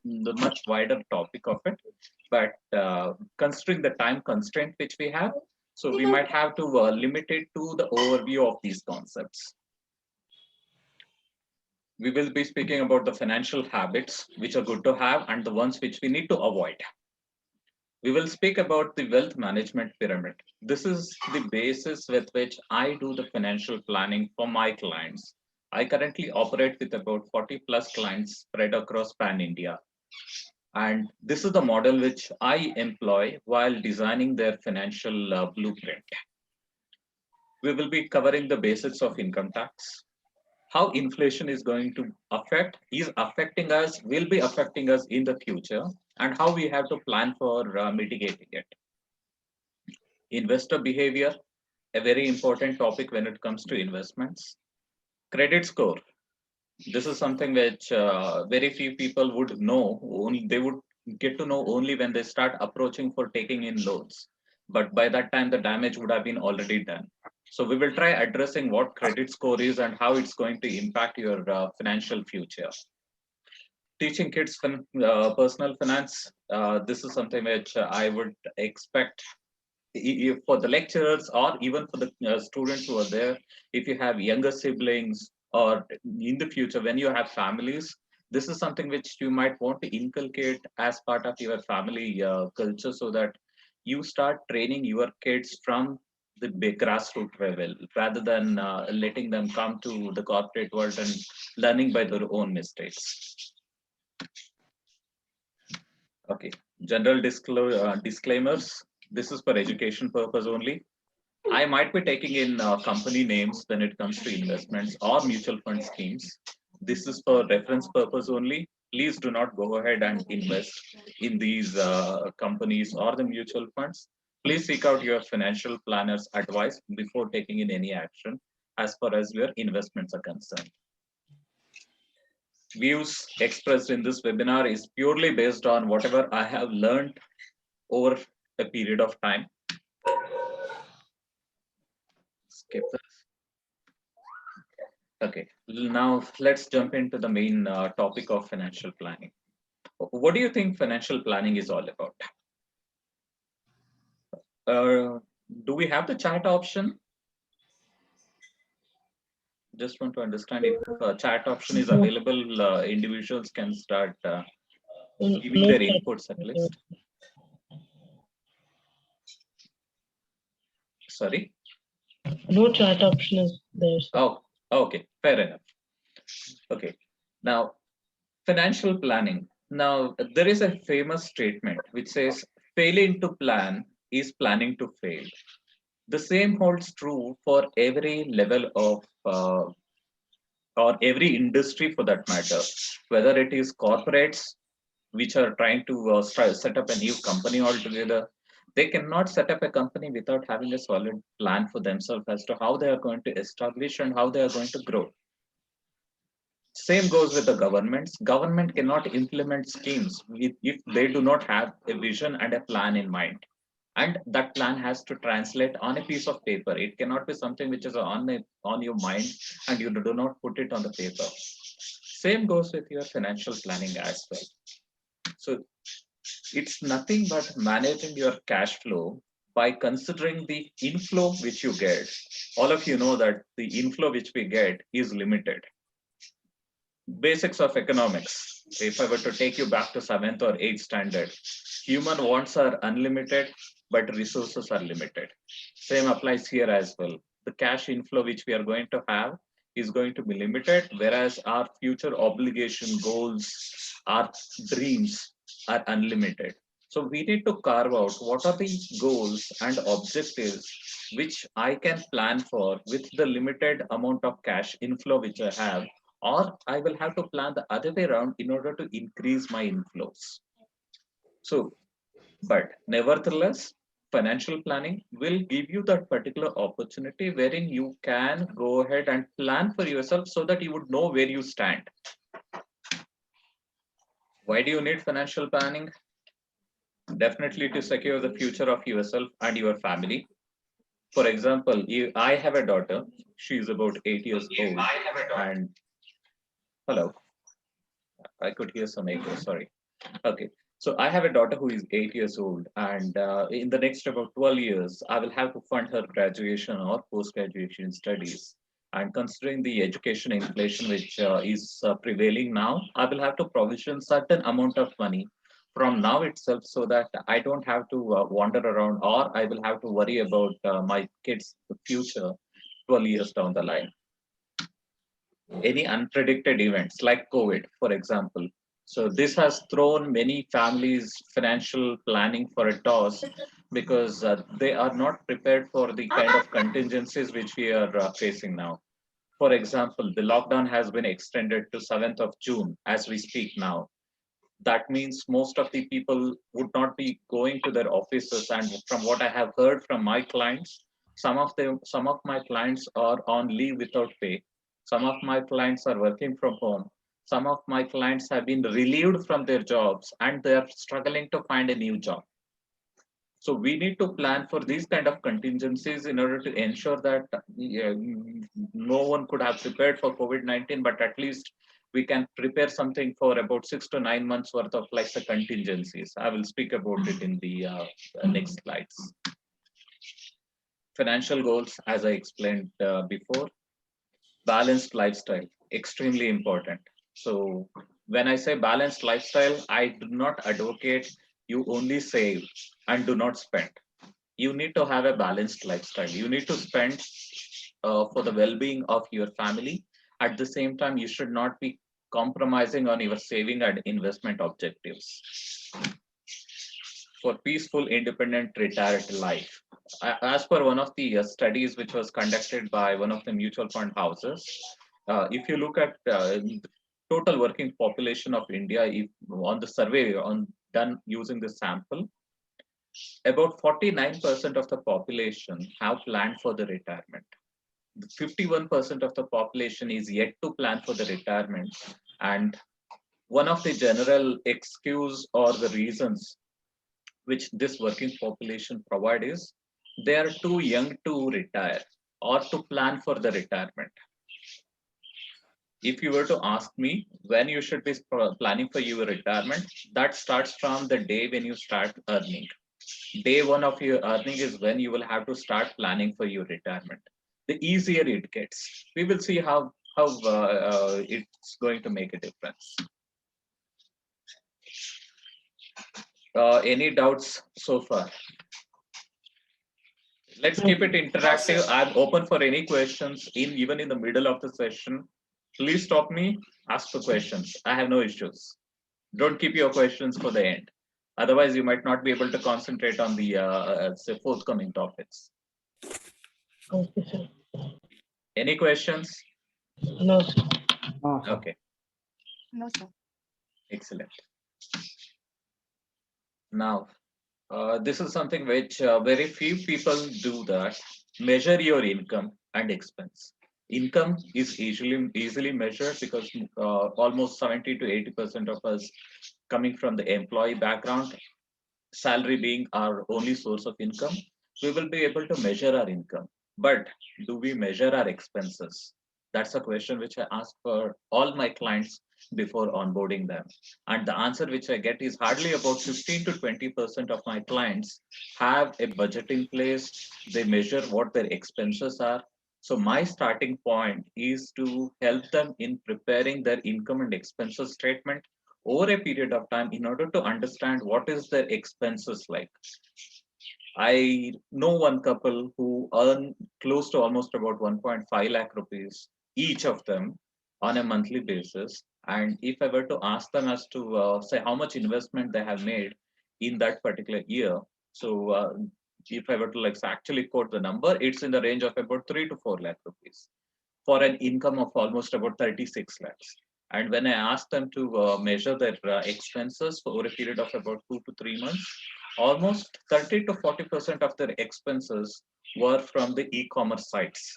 the much wider topic of it. But considering the time constraint which we have, so we might have to limit it to the overview of these concepts. We will be speaking about the financial habits which are good to have and the ones which we need to avoid. We will speak about the wealth management pyramid. This is the basis with which I do the financial planning for my clients. I currently operate with about 40 plus clients spread across pan India. And this is the model which I employ while designing their financial blueprint. We will be covering the basics of income tax, how inflation is affecting us, will be affecting us in the future, and how we have to plan for mitigating it. Investor behavior, a very important topic when it comes to investments. Credit score. This is something which very few people would know. Only they would get to know only when they start approaching for taking in loans. But by that time, the damage would have been already done. So we will try addressing what credit score is and how it's going to impact your financial future. Teaching kids personal finance. This is something which I would expect for the lecturers or even for the students who are there. If you have younger siblings or in the future when you have families, this is something which you might want to inculcate as part of your family culture, so that you start training your kids from the big grassroots level rather than letting them come to the corporate world and learning by their own mistakes. Okay, general disclaimers. This is for education purpose only. I might be taking in company names when it comes to investments or mutual fund schemes. This is for reference purpose only. Please do not go ahead and invest in these companies or the mutual funds. Please seek out your financial planner's advice before taking in any action as far as your investments are concerned. Views expressed in this webinar is purely based on whatever I have learned over a period of time. Skip this. Okay, now let's jump into the main topic of financial planning. What do you think financial planning is all about? Uh, do we have the chat option? Just want to understand if chat option is No, available, individuals can start giving no their chat. inputs at least. Sorry. No chat option is there, sir. Oh, okay, fair enough. Okay, now financial planning. Now, there is a famous statement which says, failing to plan is planning to fail. The same holds true for every level of, or every industry for that matter, whether it is corporates which are trying to set up a new company altogether. They cannot set up a company without having a solid plan for themselves as to how they are going to establish and how they are going to grow. Same goes with the governments. Government cannot implement schemes if they do not have a vision and a plan in mind. And that plan has to translate on a piece of paper. It cannot be something which is on your mind and you do not put it on the paper. Same goes with your financial planning as well. So it's nothing but managing your cash flow by considering the inflow which you get. All of you know that the inflow which we get is limited. Basics of economics. If I were to take you back to seventh or eighth standard, human wants are unlimited, but resources are limited. Same applies here as well. The cash inflow which we are going to have is going to be limited, whereas our future obligation goals, our dreams are unlimited. So we need to carve out what are the goals and objectives which I can plan for with the limited amount of cash inflow which I have, or I will have to plan the other way around in order to increase my inflows. So, but nevertheless, financial planning will give you that particular opportunity wherein you can go ahead and plan for yourself so that you would know where you stand. Why do you need financial planning? Definitely to secure the future of yourself and your family. For example, I have a daughter. She is about 8 years old. And hello, I could hear some echo. Sorry. Okay. So I have a daughter who is 8 years old, and in the next about 12 years, I will have to fund her graduation or post-graduation studies. And considering the education inflation which is prevailing now, I will have to provision certain amount of money from now itself so that I don't have to wander around, or I will have to worry about my kids' future 12 years down the line. Any unpredicted events like COVID, for example. So this has thrown many families' financial planning for a toss because they are not prepared for the kind of contingencies which we are facing now. For example, the lockdown has been extended to 7th of June as we speak now. That means most of the people would not be going to their offices. And from what I have heard from my clients, some of my clients are on leave without pay. Some of my clients are working from home. Some of my clients have been relieved from their jobs and they are struggling to find a new job. So we need to plan for these kind of contingencies in order to ensure that no one could have prepared for COVID-19, but at least we can prepare something for about 6 to 9 months worth of like the contingencies. I will speak about it in the next slides. Financial goals, as I explained before, balanced lifestyle, extremely important. So when I say balanced lifestyle, I do not advocate you only save and do not spend. You need to have a balanced lifestyle. You need to spend for the well-being of your family. At the same time, you should not be compromising on your saving and investment objectives for peaceful, independent, retired life. As per one of the studies which was conducted by one of the mutual fund houses, if you look at the total working population of India, if on the survey on done using the sample, about 49% of the population have planned for the retirement. 51% of the population is yet to plan for the retirement. And one of the general excuse or the reasons which this working population provide is they are too young to retire or to plan for the retirement. If you were to ask me when you should be planning for your retirement, that starts from the day when you start earning. Day one of your earning is when you will have to start planning for your retirement. The easier it gets, we will see how it's going to make a difference. Any doubts so far? Let's keep it interactive. I'm open for any questions in even in the middle of the session. Please stop me, ask the questions. I have no issues. Don't keep your questions for the end. Otherwise, you might not be able to concentrate on the say forthcoming topics. Okay, sir. Any questions? No, sir. Okay, No, sir. excellent. Now, this is something which very few people do that. Measure your income and expense. Income is easily measured because almost 70 to 80% of us coming from the employee background, salary being our only source of income, we will be able to measure our income. But do we measure our expenses? That's a question which I ask for all my clients before onboarding them. And the answer which I get is hardly about 15 to 20% of my clients have a budget in place. They measure what their expenses are. So my starting point is to help them in preparing their income and expenses statement over a period of time in order to understand what is their expenses like. I know one couple who earn close to almost about 1.5 lakh rupees, each of them on a monthly basis. And if I were to ask them as to say how much investment they have made in that particular year, so if I were to like actually quote the number, it's in the range of about 3 to 4 lakh rupees for an income of almost about 36 lakhs. And when I asked them to measure their expenses for a period of about 2 to 3 months, almost 30 to 40% of their expenses were from the e-commerce sites,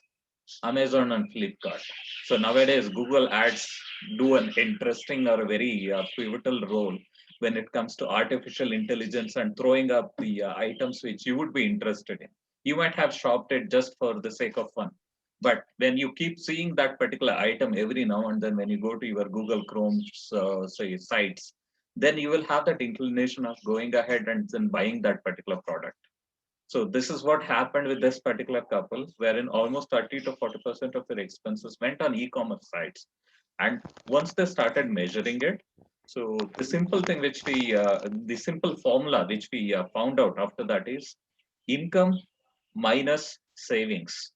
Amazon and Flipkart. So nowadays, Google Ads do an interesting or a very pivotal role when it comes to artificial intelligence and throwing up the items which you would be interested in. You might have shopped it just for the sake of fun. But when you keep seeing that particular item every now and then, when you go to your Google Chrome's say sites, then you will have that inclination of going ahead and then buying that particular product. So this is what happened with this particular couple, wherein almost 30 to 40% of their expenses went on e-commerce sites. And once they started measuring it, so the simple thing which the simple formula which we found out after that is income minus savings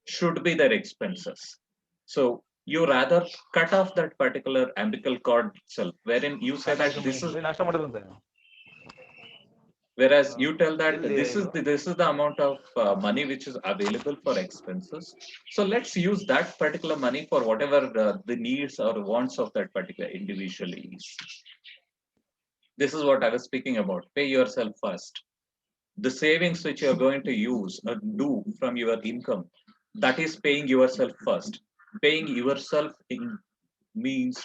should be their expenses. So you rather cut off that particular umbilical cord itself, wherein you say that this is, whereas you tell that this is the amount of money which is available for expenses. So let's use that particular money for whatever the needs or wants of that particular individual is. This is what I was speaking about. Pay yourself first. The savings which you are going to use or do from your income, that is paying yourself first. Paying yourself means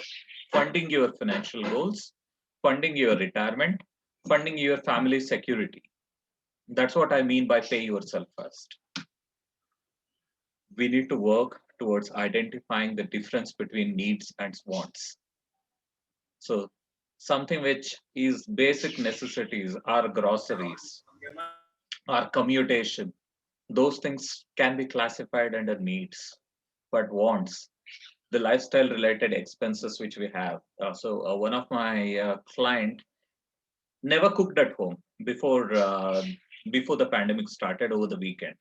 funding your financial goals, funding your retirement, funding your family security. That's what I mean by pay yourself first. We need to work towards identifying the difference between needs and wants. So something which is basic necessities are groceries, are commutation. Those things can be classified under needs, but wants, the lifestyle related expenses which we have. One of my client never cooked at home before the pandemic started over the weekend.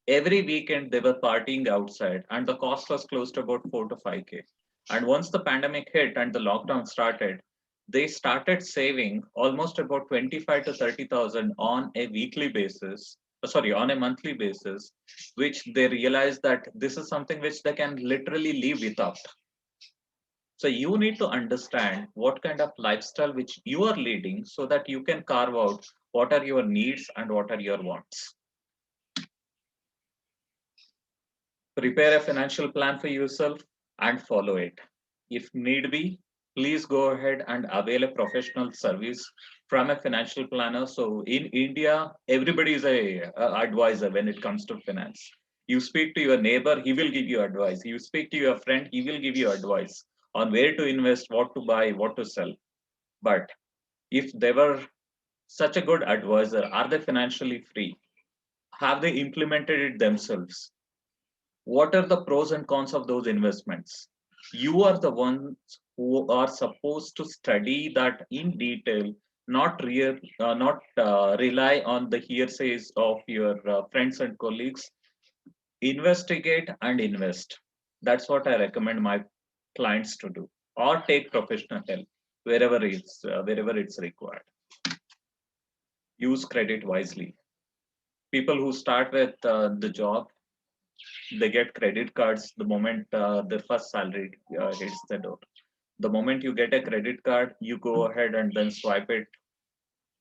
Every weekend they were partying outside and the cost was close to about 4 to 5k. And once the pandemic hit and the lockdown started, they started saving almost about 25 to 30,000 on a weekly basis, sorry, on a monthly basis, which they realized that this is something which they can literally live without. So you need to understand what kind of lifestyle which you are leading so that you can carve out what are your needs and what are your wants. Prepare a financial plan for yourself and follow it. If need be, please go ahead and avail a professional service from a financial planner. So in India, everybody is a advisor when it comes to finance. You speak to your neighbor, he will give you advice. You speak to your friend, he will give you advice on where to invest, what to buy, what to sell. But if they were such a good advisor, are they financially free? Have they implemented it themselves? What are the pros and cons of those investments? You are the ones who are supposed to study that in detail, not rely on the hearsays of your friends and colleagues. Investigate and invest. That's what I recommend my clients to do, or take professional help wherever it's required. Use credit wisely. People who start with the job, they get credit cards the moment their first salary hits the door. The moment you get a credit card, you go ahead and then swipe it,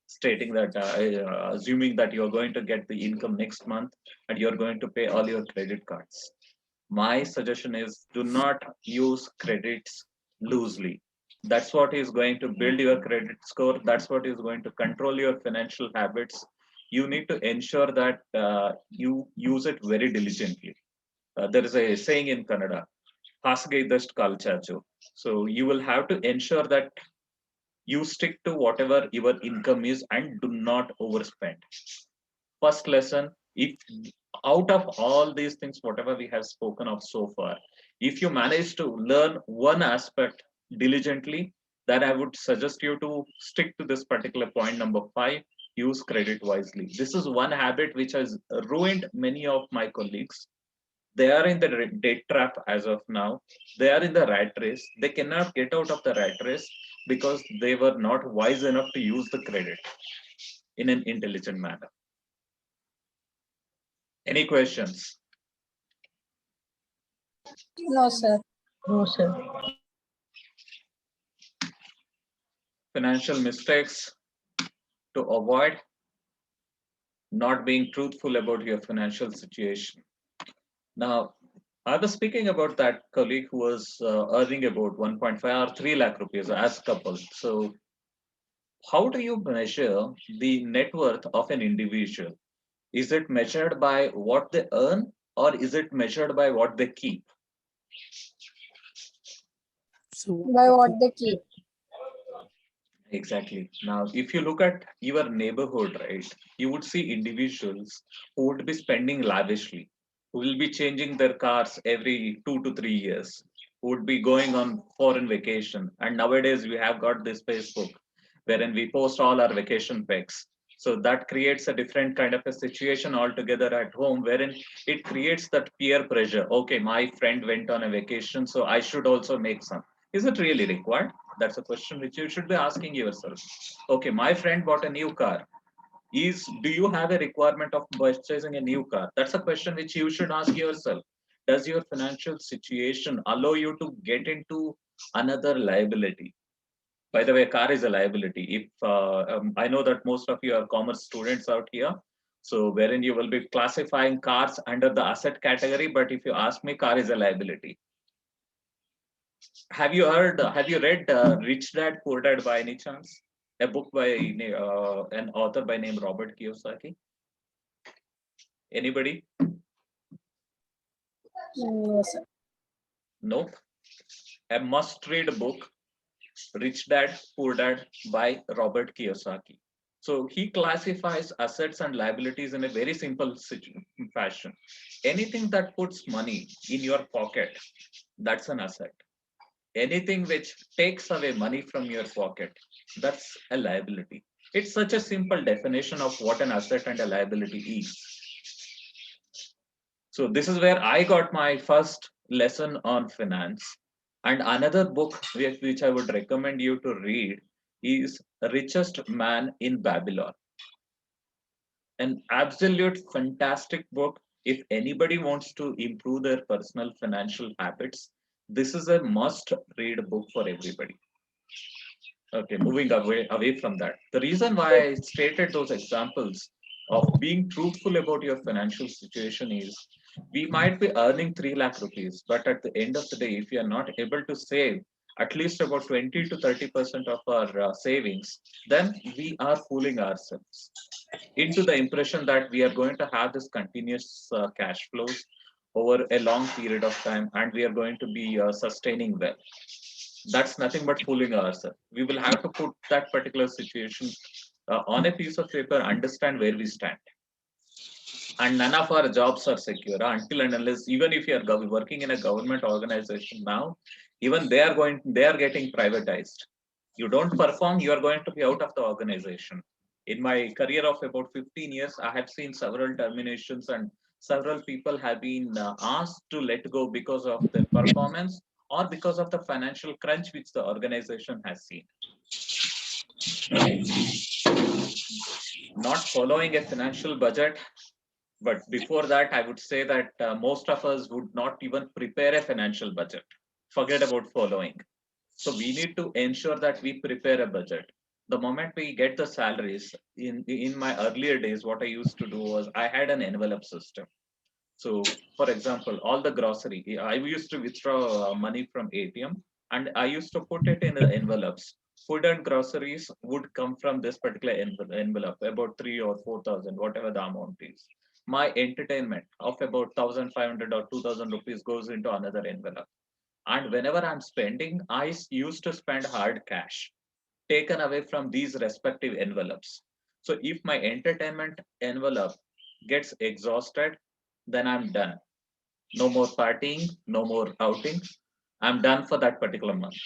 stating that, assuming that you're going to get the income next month and you're going to pay all your credit cards. My suggestion is do not use credits loosely. That's what is going to build your credit score. That's what is going to control your financial habits. You need to ensure that you use it very diligently. There is a saying in Kannada, "Hasage idashtu kaal ಚಾಚು." So you will have to ensure that you stick to whatever your income is and do not overspend. First lesson, if out of all these things, whatever we have spoken of so far, if you manage to learn one aspect diligently, then I would suggest you to stick to this particular point number 5, use credit wisely. This is one habit which has ruined many of my colleagues. They are in the debt trap as of now. They are in the rat race. They cannot get out of the rat race because they were not wise enough to use the credit in an intelligent manner. Any questions? No, sir. No, sir. Financial mistakes to avoid: not being truthful about your financial situation. Now, I was speaking about that colleague who was earning about 1.5 or 3 lakh rupees as couple. So how do you measure the net worth of an individual? Is it measured by what they earn or is it measured by what they keep? By what they keep. Exactly. Now, if you look at your neighborhood, right, you would see individuals who would be spending lavishly, who will be changing their cars every 2 to 3 years, who would be going on foreign vacation. And nowadays, we have got this Facebook wherein we post all our vacation pics. So that creates a different kind of a situation altogether at home, wherein it creates that peer pressure. Okay, my friend went on a vacation, so I should also make some. Is it really required? That's a question which you should be asking yourself. Okay, my friend bought a new car. Do you have a requirement of purchasing a new car? That's a question which you should ask yourself. Does your financial situation allow you to get into another liability? By the way, car is a liability. If I know that most of you are commerce students out here, so wherein you will be classifying cars under the asset category, but if you ask me, car is a liability. Have you read Rich Dad Poor Dad by any chance? A book by an author by name Robert Kiyosaki. Anybody? No, sir. Nope. A must-read book, Rich Dad Poor Dad by Robert Kiyosaki. So he classifies assets and liabilities in a very simple fashion. Anything that puts money in your pocket, that's an asset. Anything which takes away money from your pocket, that's a liability. It's such a simple definition of what an asset and a liability is. So this is where I got my first lesson on finance. And another book which I would recommend you to read is Richest Man in Babylon. An absolute fantastic book. If anybody wants to improve their personal financial habits, this is a must read book for everybody. Okay, moving away from that. The reason why I stated those examples of being truthful about your financial situation is we might be earning 3 lakh rupees, but at the end of the day, if you are not able to save at least about 20 to 30% of our savings, then we are fooling ourselves into the impression that we are going to have this continuous cash flows over a long period of time and we are going to be sustaining well. That's nothing but fooling ourselves. We will have to put that particular situation on a piece of paper, understand where we stand. And none of our jobs are secure until and unless, even if you are working in a government organization now, even they are getting privatized. You don't perform, you are going to be out of the organization. In my career of about 15 years, I have seen several terminations and several people have been asked to let go because of their performance or because of the financial crunch which the organization has seen. Okay, not following a financial budget, but before that, I would say that most of us would not even prepare a financial budget. Forget about following. So we need to ensure that we prepare a budget. The moment we get the salaries, in my earlier days, what I used to do was I had an envelope system. So, for example, all the grocery, I used to withdraw money from ATM and I used to put it in the envelopes. Food and groceries would come from this particular envelope, about 3 or 4,000, whatever the amount is. My entertainment of about 1,500 or 2,000 rupees goes into another envelope. And whenever I'm spending, I used to spend hard cash taken away from these respective envelopes. So if my entertainment envelope gets exhausted, then I'm done. No more partying, no more outings. I'm done for that particular month.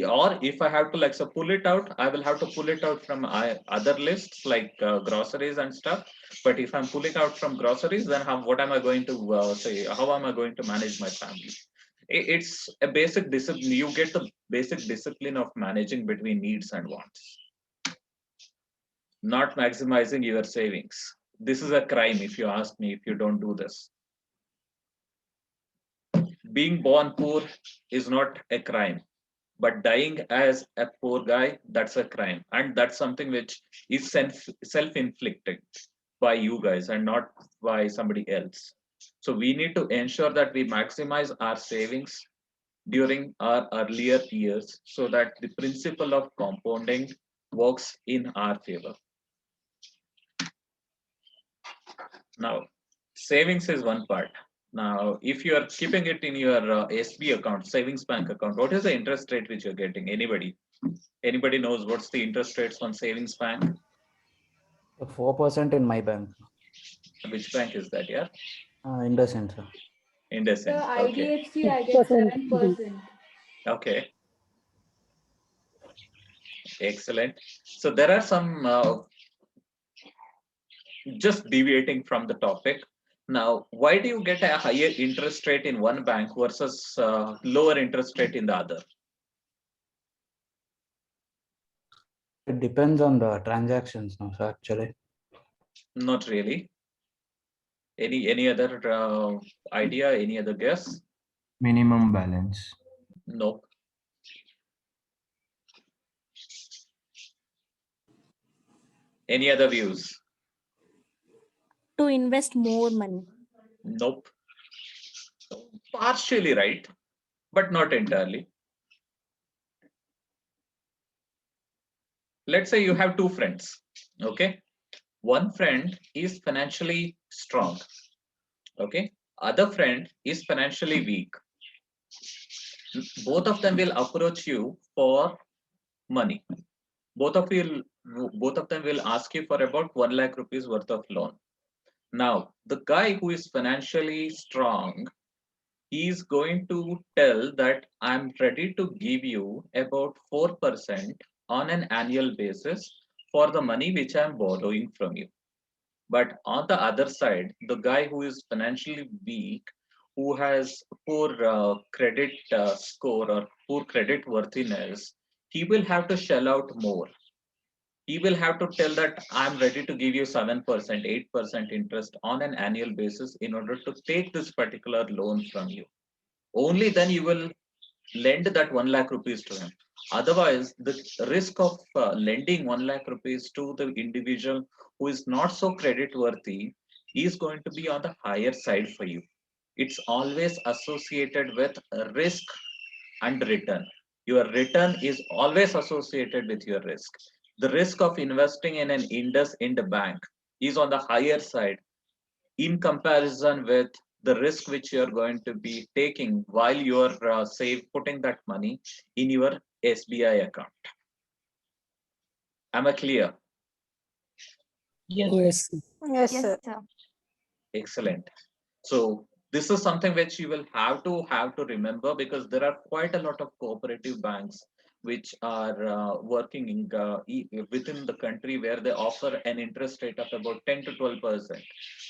Or if I have to like so pull it out, I will have to pull it out from other lists like groceries and stuff. But if I'm pulling out from groceries, then what am I going to say? How am I going to manage my family? It's a basic discipline. You get the basic discipline of managing between needs and wants, not maximizing your savings. This is a crime if you ask me, if you don't do this. Being born poor is not a crime, but dying as a poor guy, that's a crime. And that's something which is self-inflicted by you guys and not by somebody else. So we need to ensure that we maximize our savings during our earlier years so that the principle of compounding works in our favor. Now, savings is one part. Now, if you are keeping it in your SB account, savings bank account, what is the interest rate which you're getting? Anybody? Anybody knows what's the interest rates on savings bank? 4% in my bank. Which bank is that? Yeah, IndusInd, sir. The IndusInd. Okay, IDFC, I get 6%. 7%. okay, excellent. So there are some just deviating from the topic. Now, why do you get a higher interest rate in one bank versus lower interest rate in the other? It depends on the transactions now, sir, actually. Not really. Any other idea? Any other guess? Minimum balance. No. Any other views? To invest more money. Nope. Partially right, but not entirely. Let's say you have two friends. Okay. One friend is financially strong. Okay. Other friend is financially weak. Both of them will approach you for money. Both of them will ask you for about 1 lakh rupees worth of loan. Now, the guy who is financially strong, he is going to tell that I'm ready to give you about 4% on an annual basis for the money which I'm borrowing from you. But on the other side, the guy who is financially weak, who has poor credit score or poor credit worthiness, he will have to shell out more. He will have to tell that I'm ready to give you 7%, 8% interest on an annual basis in order to take this particular loan from you. Only then you will lend that 1 lakh rupees to him. Otherwise, the risk of lending 1 lakh rupees to the individual who is not so credit worthy is going to be on the higher side for you. It's always associated with risk and return. Your return is always associated with your risk. The risk of investing in an IndusInd bank is on the higher side in comparison with the risk which you're going to be taking while you're putting that money in your SBI account. Am I clear? Yes. Yes, Yes, sir. sir. Excellent. So this is something which you will have to remember, because there are quite a lot of cooperative banks which are working within the country, where they offer an interest rate of about 10 to 12%.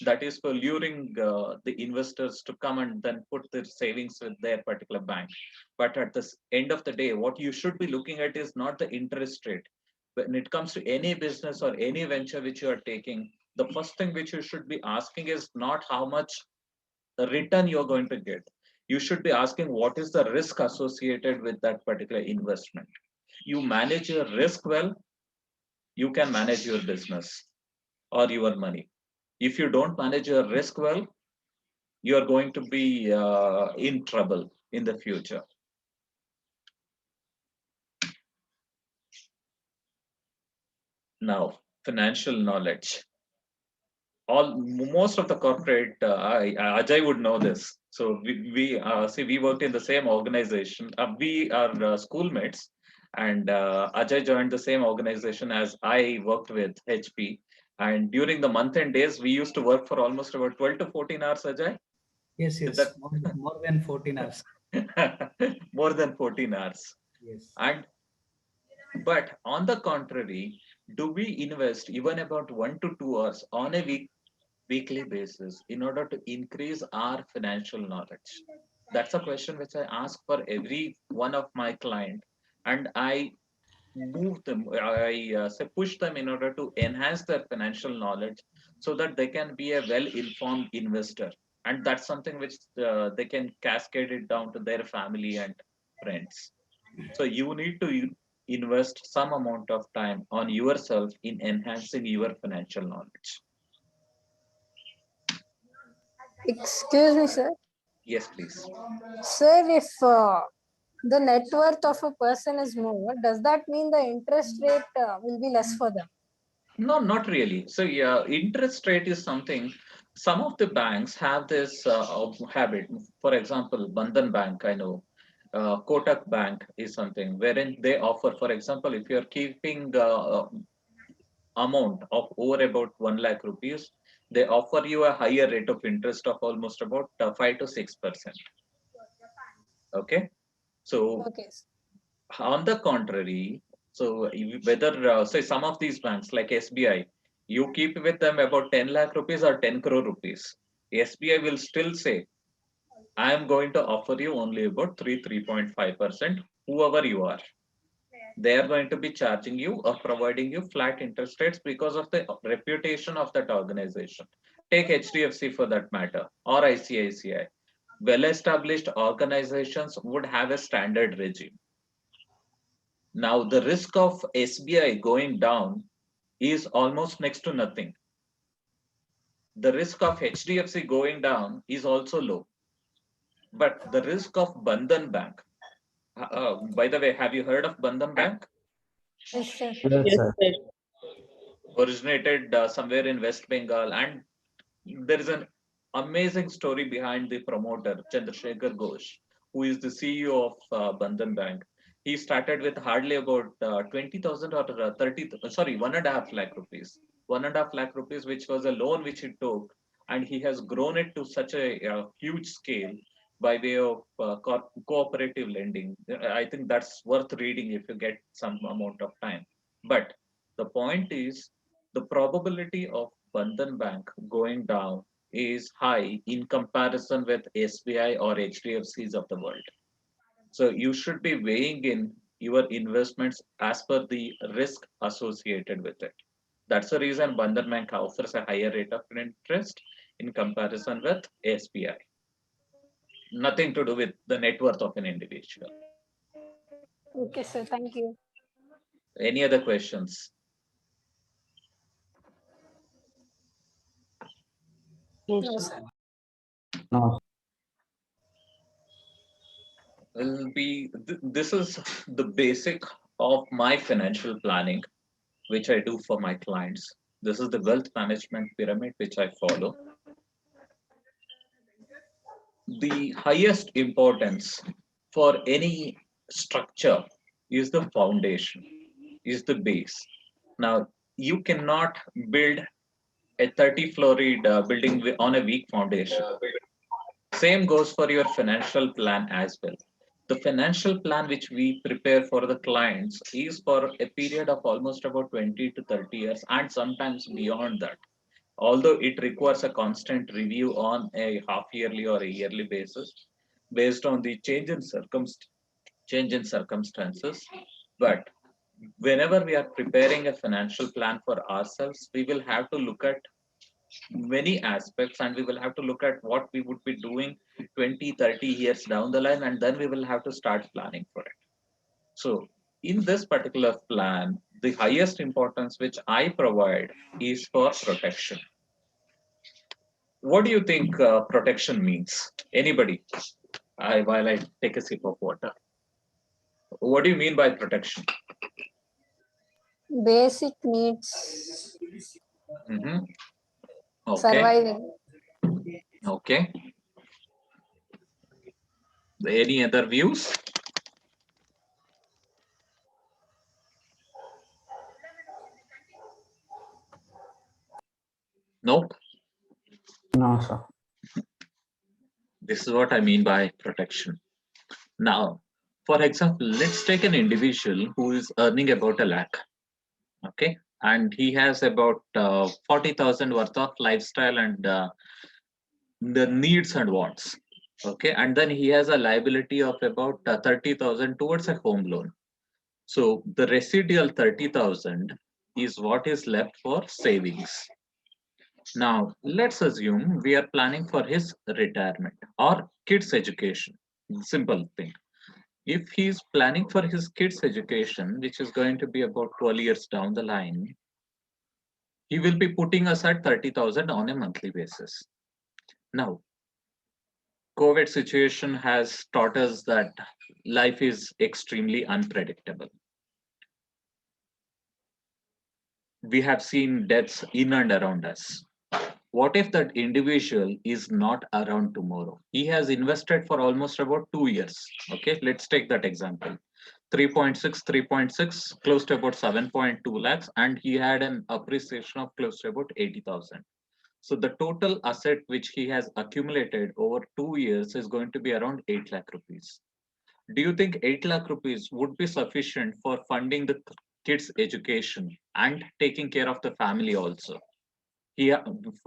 That is for luring the investors to come and then put their savings with their particular bank. But at the end of the day, what you should be looking at is not the interest rate. When it comes to any business or any venture which you are taking, the first thing which you should be asking is not how much the return you're going to get. You should be asking what is the risk associated with that particular investment. You manage your risk well, you can manage your business or your money. If you don't manage your risk well, you're going to be in trouble in the future. Now, financial knowledge. Most of the corporate, Ajay would know this. So we worked in the same organization. We are schoolmates, and Ajay joined the same organization as I worked with, HP. And during the month-end days, we used to work for almost about 12 to 14 hours, Ajay. Yes, Is yes, more than 14 hours. that more than 14 hours? Yes. And but on the contrary, do we invest even about 1 to 2 hours on a weekly basis in order to increase our financial knowledge? That's a question which I ask for every one of my client, and I move them, I say push them in order to enhance their financial knowledge so that they can be a well-informed investor. And that's something which they can cascade it down to their family and friends. So you need to invest some amount of time on yourself in enhancing your financial knowledge. Excuse me, sir. Yes, please. Sir, if the net worth of a person is more, does that mean the interest rate will be less for them? No, not really. So yeah, interest rate is something. Some of the banks have this habit. For example, Bandhan Bank, I know, Kotak Bank is something wherein they offer, for example, if you're keeping amount of over about 1 lakh rupees, they offer you a higher rate of interest of almost about 5 to 6%. Okay. So Okay. on the contrary, so whether say some of these banks like SBI, you keep with them about 10 lakh rupees or 10 crore rupees, SBI will still say, I am going to offer you only about 3.5%, whoever you are. They are going to be charging you or providing you flat interest rates because of the reputation of that organization. Take HDFC for that matter, or ICICI. Well-established organizations would have a standard regime. Now, the risk of SBI going down is almost next to nothing. The risk of HDFC going down is also low. But the risk of Bandhan Bank, by the way, have you heard of Bandhan Bank? Yes, sir. Yes, Yes, sir. sir. Originated somewhere in West Bengal, and there is an amazing story behind the promoter, Chandrasekhar Ghosh, who is the CEO of Bandhan Bank. He started with hardly about 20,000 or 30, sorry, 1.5 lakh rupees. 1.5 lakh rupees, which was a loan which he took, and he has grown it to such a huge scale by way of cooperative lending. I think that's worth reading if you get some amount of time. But the point is, the probability of Bandhan Bank going down is high in comparison with SBI or HDFCs of the world. So you should be weighing in your investments as per the risk associated with it. That's the reason Bandhan Bank offers a higher rate of interest in comparison with SBI. Nothing to do with the net worth of an individual. Okay, sir. Thank you. Any other questions? No, No, sir. sir. No, Will be this is the basic of my financial planning, which I do for my clients. This is the wealth management pyramid which I follow. The highest importance for any structure is the foundation, is the base. Now, you cannot build a 30-storied building on a weak foundation. Same goes for your financial plan as well. The financial plan which we prepare for the clients is for a period of almost about 20 to 30 years and sometimes beyond that. Although it requires a constant review on a half yearly or a yearly basis based on the change in circumstances. But whenever we are preparing a financial plan for ourselves, we will have to look at many aspects and we will have to look at what we would be doing 20, 30 years down the line, and then we will have to start planning for it. So in this particular plan, the highest importance which I provide is for protection. What do you think protection means? Anybody? While I take a sip of water. What do you mean by protection? Basic needs, Mhm. Okay. surviving. Okay. Any other views? Nope. no, sir. This is what I mean by protection. Now, for example, let's take an individual who is earning about 1 lakh. Okay. And he has about 40,000 worth of lifestyle and the needs and wants. Okay. And then he has a liability of about 30,000 towards a home loan. So the residual 30,000 is what is left for savings. Now, let's assume we are planning for his retirement or kids' education. Simple thing. If he's planning for his kids' education, which is going to be about 12 years down the line, he will be putting aside 30,000 on a monthly basis. Now, COVID situation has taught us that life is extremely unpredictable. We have seen deaths in and around us. What if that individual is not around tomorrow? He has invested for almost about 2 years. Okay, let's take that example. 3.6, 3.6, close to about 7.2 lakhs, and he had an appreciation of close to about 80,000. So the total asset which he has accumulated over 2 years is going to be around 8 lakh rupees. Do you think 8 lakh rupees would be sufficient for funding the kids' education and taking care of the family also?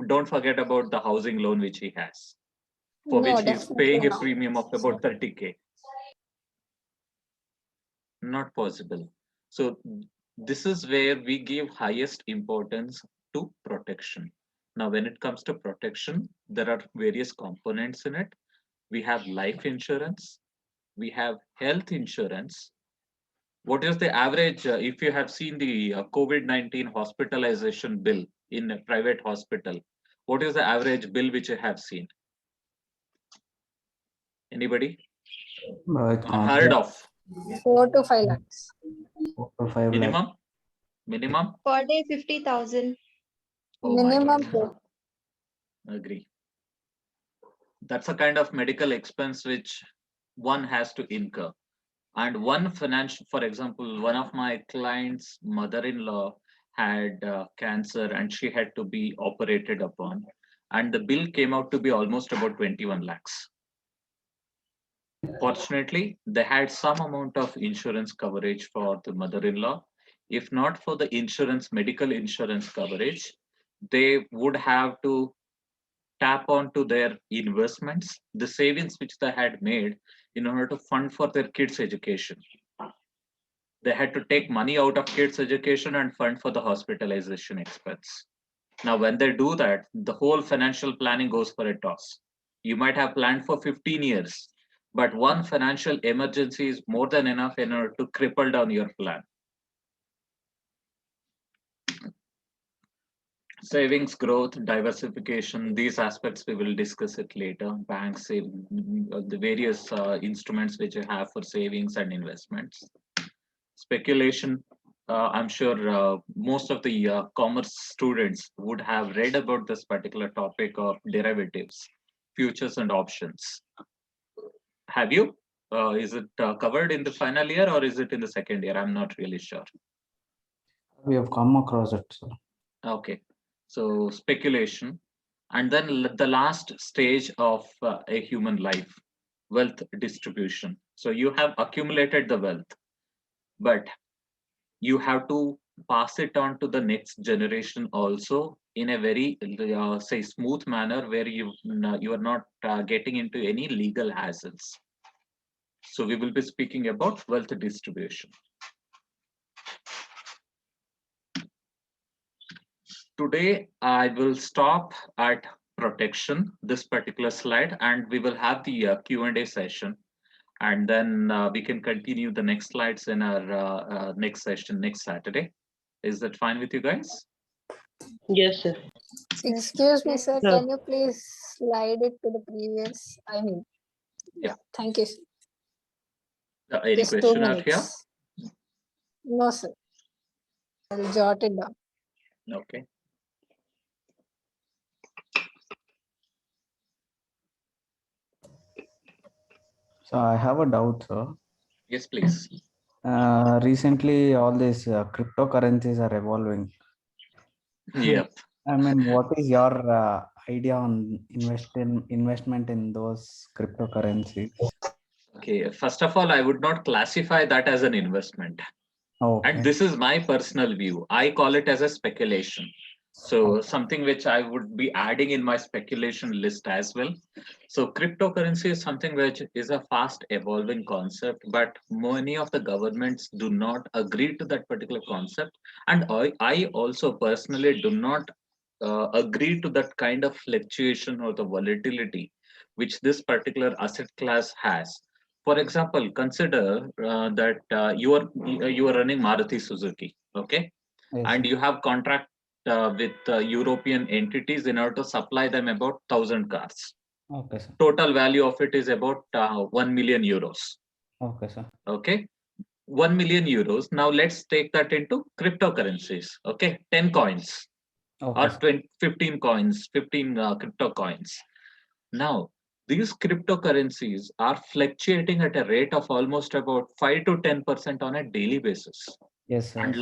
Don't forget about the housing loan which he has, for No, which he's definitely paying a not. premium of about 30K. Not possible. So this is where we give highest importance to protection. Now, when it comes to protection, there are various components in it. We have life insurance, we have health insurance. What is the average, if you have seen the COVID-19 hospitalization bill in a private hospital, what is the average bill which you have seen? Anybody? It's Heard of? 4 to 5 lakhs. 4 to 5 lakhs. Minimum? Minimum? Per day 50,000. Oh my Minimum God. Agree. That's a kind of medical expense which one has to incur. And one financial, for example, one of my clients' mother-in-law had cancer and she had to be operated upon. And the bill came out to be almost about 21 lakhs. Fortunately, they had some amount of insurance coverage for the mother-in-law. If not for the insurance, medical insurance coverage, they would have to tap onto their investments, the savings which they had made in order to fund for their kids' education. They had to take money out of kids' education and fund for the hospitalization expense. Now, when they do that, the whole financial planning goes for a toss. You might have planned for 15 years, but one financial emergency is more than enough in order to cripple down your plan. Savings, growth, diversification, these aspects we will discuss it later. Banks, the various instruments which you have for savings and investments. Speculation, I'm sure most of the commerce students would have read about this particular topic of derivatives, futures and options. Have you? Is it covered in the final year or is it in the second year? I'm not really sure. We have come across it, sir. Okay, so speculation, and then the last stage of a human life, wealth distribution. So you have accumulated the wealth, but you have to pass it on to the next generation also in a very say smooth manner where you are not getting into any legal hassles. So we will be speaking about wealth distribution. Today, I will stop at protection, this particular slide, and we will have the Q&A session. And then we can continue the next slides in our next session next Saturday. Is that fine with you guys? Yes, sir. Excuse me, sir. No. Can you please slide it to the previous? I mean, yeah. Thank you. Any Just 2 question out here? minutes. No, sir. I'll jot it down. Okay. So I have a doubt, sir. Yes, please. Recently, all these cryptocurrencies are evolving. Yep. I mean, what is your idea on investment in those cryptocurrencies? Okay. First of all, I would not classify that as an investment. Okay. And this is my personal view. I call it as a speculation. So something which I would be adding in my speculation list as well. So cryptocurrency is something which is a fast evolving concept, but many of the governments do not agree to that particular concept. And I also personally do not agree to that kind of fluctuation or the volatility which this particular asset class has. For example, consider that you are running Maruti Suzuki, okay, Yes, and sir. you have contract with European entities in order to supply them about 1,000 cars. Okay, sir. Total value of it is about 1 million euros. Okay, sir. Okay, 1 million euros. Now let's take that into cryptocurrencies. Okay, 10 coins. Okay, or sir. 20, 15 coins, 15 crypto coins. Now, these cryptocurrencies are fluctuating at a rate of almost about 5 to 10% on a daily basis. Yes, sir. And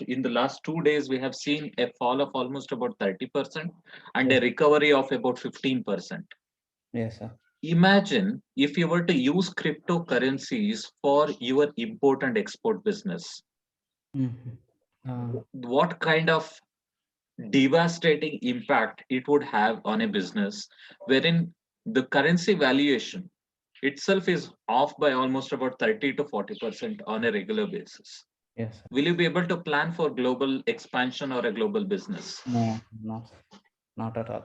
in the last 2 days, we have seen a fall of almost about 30% and Yes. a recovery of about 15%. Yes, sir. Imagine if you were to use cryptocurrencies for your import and export business, Mhm. what kind of devastating impact it would have on a business wherein the currency valuation itself is off by almost about 30 to 40% on a regular basis. Yes, sir. Will you be able to plan for global expansion or a global business? No, no, not at all.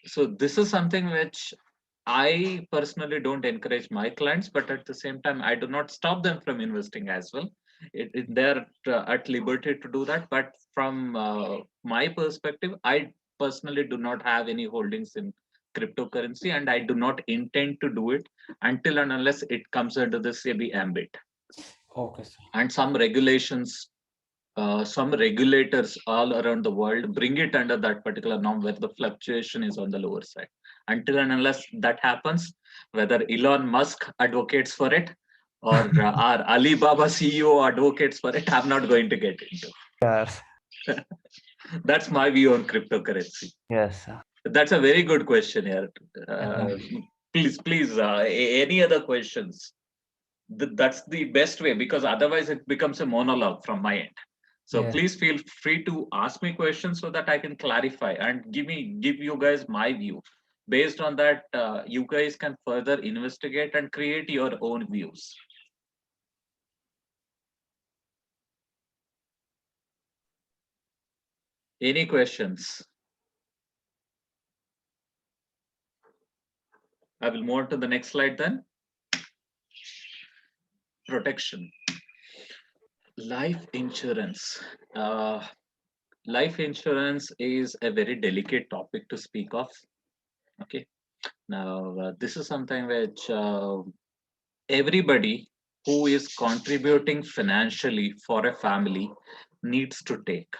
So this is something which I personally don't encourage my clients, but at the same time, I do not stop them from investing as well. They're at liberty to do that. But from my perspective, I personally do not have any holdings in cryptocurrency, and I do not intend to do it until and unless it comes under the SEBI ambit. Okay, sir. And some regulations, some regulators all around the world bring it under that particular norm where the fluctuation is on the lower side. Until and unless that happens, whether Elon Musk advocates for it or our Alibaba CEO advocates for it, I'm not going to get into. Yes. That's my view on cryptocurrency. Yes, sir. That's a very good question here. Please, any other questions? That's the best way, because otherwise it becomes a monologue from my end. So Yes. please feel free to ask me questions so that I can clarify and give you guys my view. Based on that, you guys can further investigate and create your own views. Any questions? I will move on to the next slide then. Protection. Life insurance. Life insurance is a very delicate topic to speak of. Okay. Now, this is something which everybody who is contributing financially for a family needs to take.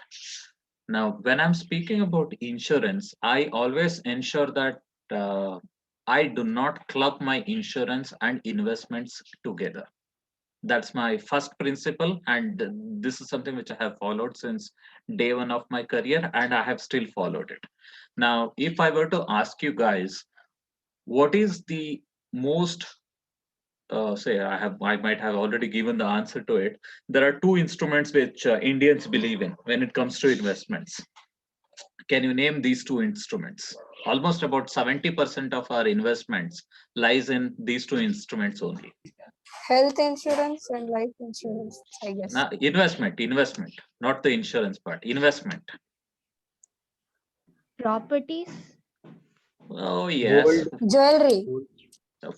Now, when I'm speaking about insurance, I always ensure that I do not club my insurance and investments together. That's my first principle, and this is something which I have followed since day one of my career, and I have still followed it. Now, if I were to ask you guys, what is the most I might have already given the answer to it. There are two instruments which Indians believe in when it comes to investments. Can you name these two instruments? Almost about 70% of our investments lies in these two instruments only. Health insurance and life insurance, I guess. Now, investment, not the insurance part. Investment. Properties. Oh yes. Jewelry.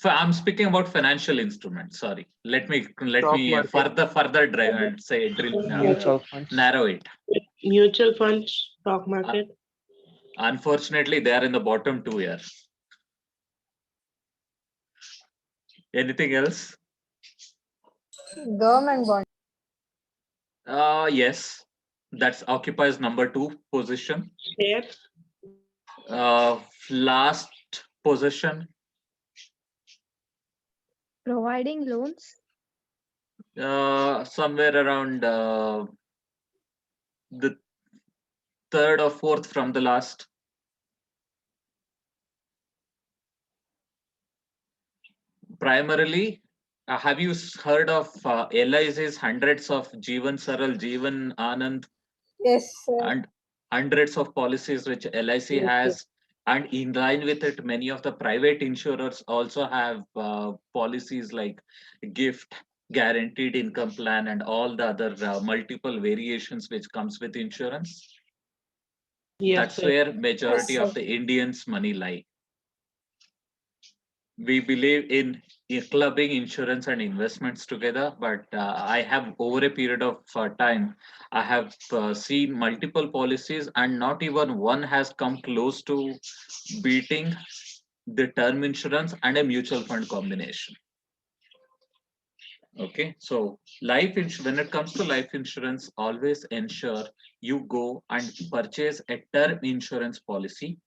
I'm speaking about financial instruments. Sorry. Let me Stock further drive and say drill Mutual funds. narrow it. Mutual funds, stock market. Unfortunately, they are in the bottom two here. Anything else? Government bond. Yes, that occupies number 2 position. Shares. Last position, Providing loans. somewhere around the third or fourth from the last. Primarily, have you heard of LIC's hundreds of Jeevan Saral, Jeevan Anand, Yes, sir. and hundreds of policies which LIC has, and in line with it, many of the private insurers also have policies like gift, guaranteed income plan, and all the other multiple variations which comes with insurance. Yes, That's sir. where majority Yes, of the Indians' money lie. We believe in clubbing insurance and investments together, but I have over a period of time, I have seen multiple policies and not even one has come close to beating the term insurance and a mutual fund combination. Okay, so when it comes to life insurance, always ensure you go and purchase a term insurance policy.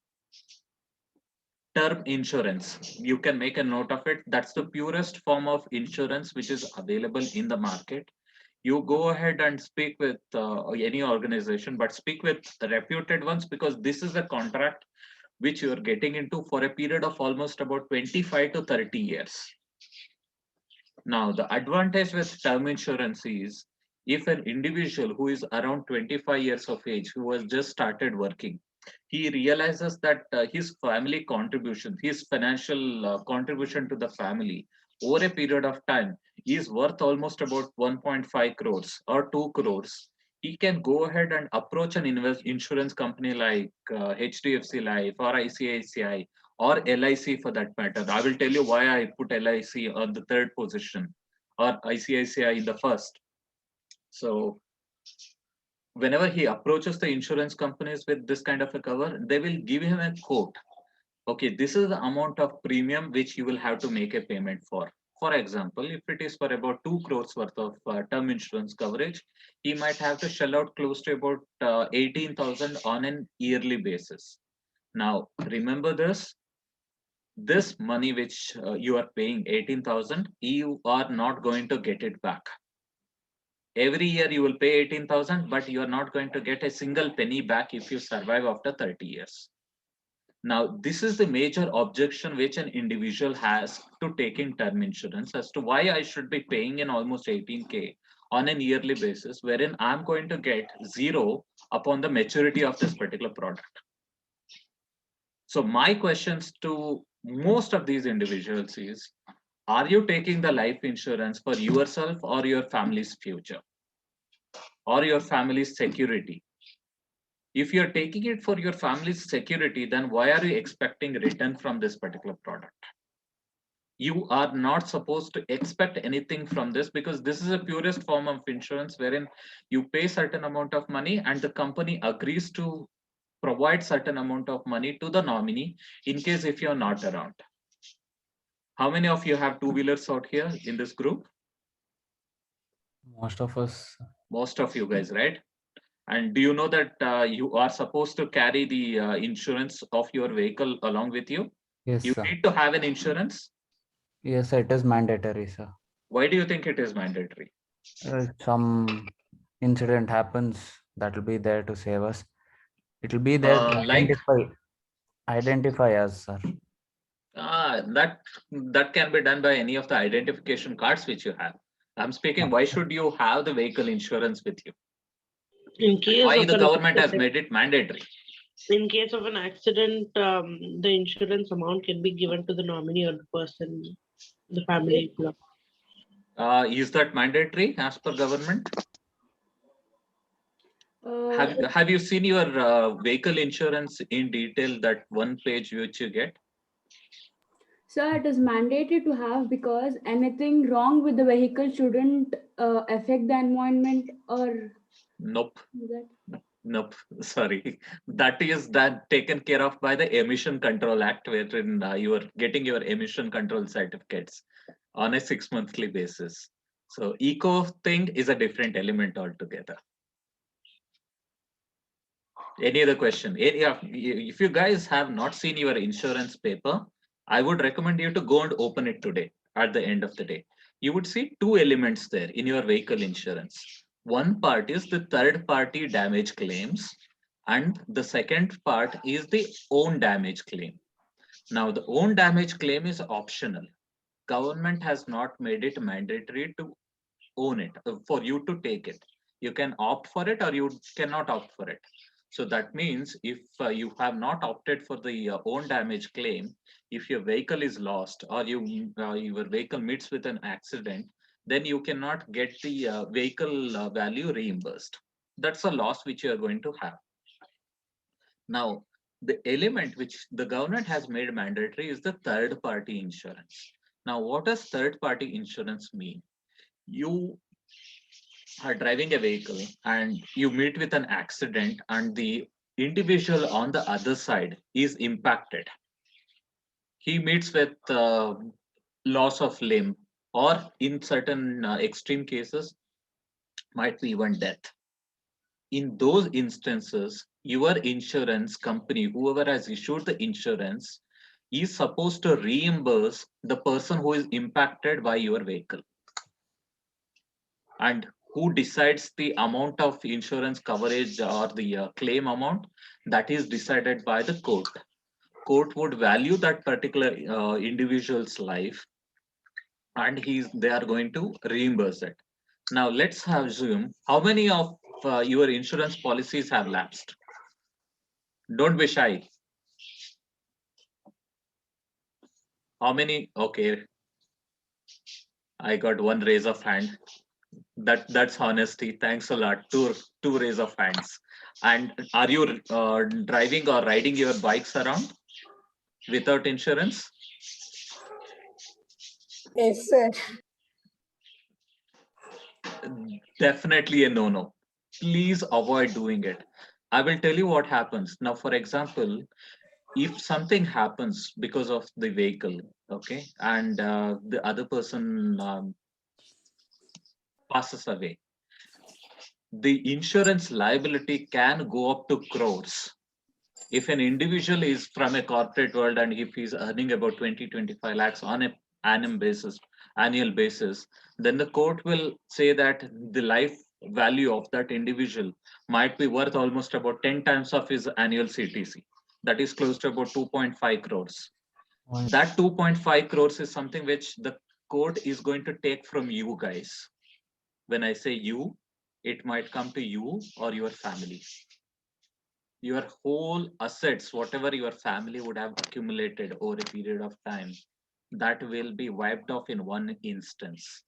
Term insurance, you can make a note of it. That's the purest form of insurance which is available in the market. You go ahead and speak with any organization, but speak with the reputed ones, because this is a contract which you are getting into for a period of almost about 25 to 30 years. Now, the advantage with term insurance is, if an individual who is around 25 years of age, who has just started working, he realizes that his family contribution, his financial contribution to the family over a period of time is worth almost about 1.5 crores or 2 crores. He can go ahead and approach an insurance company like HDFC Life or ICICI or LIC for that matter. I will tell you why I put LIC on the third position or ICICI in the first. So whenever he approaches the insurance companies with this kind of a cover, they will give him a quote. Okay, this is the amount of premium which you will have to make a payment for. For example, if it is for about 2 crores worth of term insurance coverage, he might have to shell out close to about 18,000 on an yearly basis. Now, remember this money which you are paying 18,000, you are not going to get it back. Every year you will pay 18,000, but you are not going to get a single penny back if you survive after 30 years. Now, this is the major objection which an individual has to taking term insurance, as to why I should be paying in almost 18K on an yearly basis, wherein I'm going to get zero upon the maturity of this particular product. So my questions to most of these individuals is, are you taking the life insurance for yourself or your family's future or your family's security? If you're taking it for your family's security, then why are you expecting return from this particular product? You are not supposed to expect anything from this, because this is a purest form of insurance wherein you pay certain amount of money and the company agrees to provide certain amount of money to the nominee in case if you're not around. How many of you have two-wheelers out here in this group? Most of us. Most of you guys, right? And do you know that you are supposed to carry the insurance of your vehicle along with you? Yes, You sir. need to have an insurance. Yes, it is mandatory, sir. Why do you think it is mandatory? Some incident happens, that will be there to save us. It will be there to Like identify us, sir. that can be done by any of the identification cards which you have. I'm speaking, why should you have the vehicle insurance with you? In case Why of the an government has accident, made it mandatory? in case of an accident, the insurance amount can be given to the nominee or the person, the family. Is that mandatory as per government? Have you seen your vehicle insurance in detail, that one page which you get? Sir, it is mandated to have, because anything wrong with the vehicle shouldn't affect the environment or Nope. that. Nope. Sorry. That is that taken care of by the Emission Control Act, wherein you are getting your emission control certificates on a 6 monthly basis. So eco thing is a different element altogether. Any other question? If you guys have not seen your insurance paper, I would recommend you to go and open it today at the end of the day. You would see two elements there in your vehicle insurance. One part is the third party damage claims, and the second part is the own damage claim. Now, the own damage claim is optional. Government has not made it mandatory to own it, for you to take it. You can opt for it or you cannot opt for it. So that means if you have not opted for the own damage claim, if your vehicle is lost or your vehicle meets with an accident, then you cannot get the vehicle value reimbursed. That's a loss which you are going to have. Now, the element which the government has made mandatory is the third party insurance. Now, what does third party insurance mean? You are driving a vehicle and you meet with an accident and the individual on the other side is impacted. He meets with loss of limb, or in certain extreme cases, might be even death. In those instances, your insurance company, whoever has issued the insurance, is supposed to reimburse the person who is impacted by your vehicle. And who decides the amount of insurance coverage or the claim amount? That is decided by the court. Court would value that particular individual's life, and they are going to reimburse it. Now let's assume, how many of your insurance policies have lapsed? Don't be shy. How many? Okay, I got one raise of hand. That's honesty. Thanks a lot. Two raise of hands. And are you driving or riding your bikes around without insurance? Yes, sir. Definitely a no-no. Please avoid doing it. I will tell you what happens. Now, for example, if something happens because of the vehicle, okay, and the other person passes away, the insurance liability can go up to crores. If an individual is from a corporate world and if he's earning about 20-25 lakhs on an annual basis, then the court will say that the life value of that individual might be worth almost about 10 times of his annual CTC. That is close to about 2.5 crores. That 2.5 crores is something which the court is going to take from you guys. When I say you, it might come to you or your family. Your whole assets, whatever your family would have accumulated over a period of time, that will be wiped off in one instance.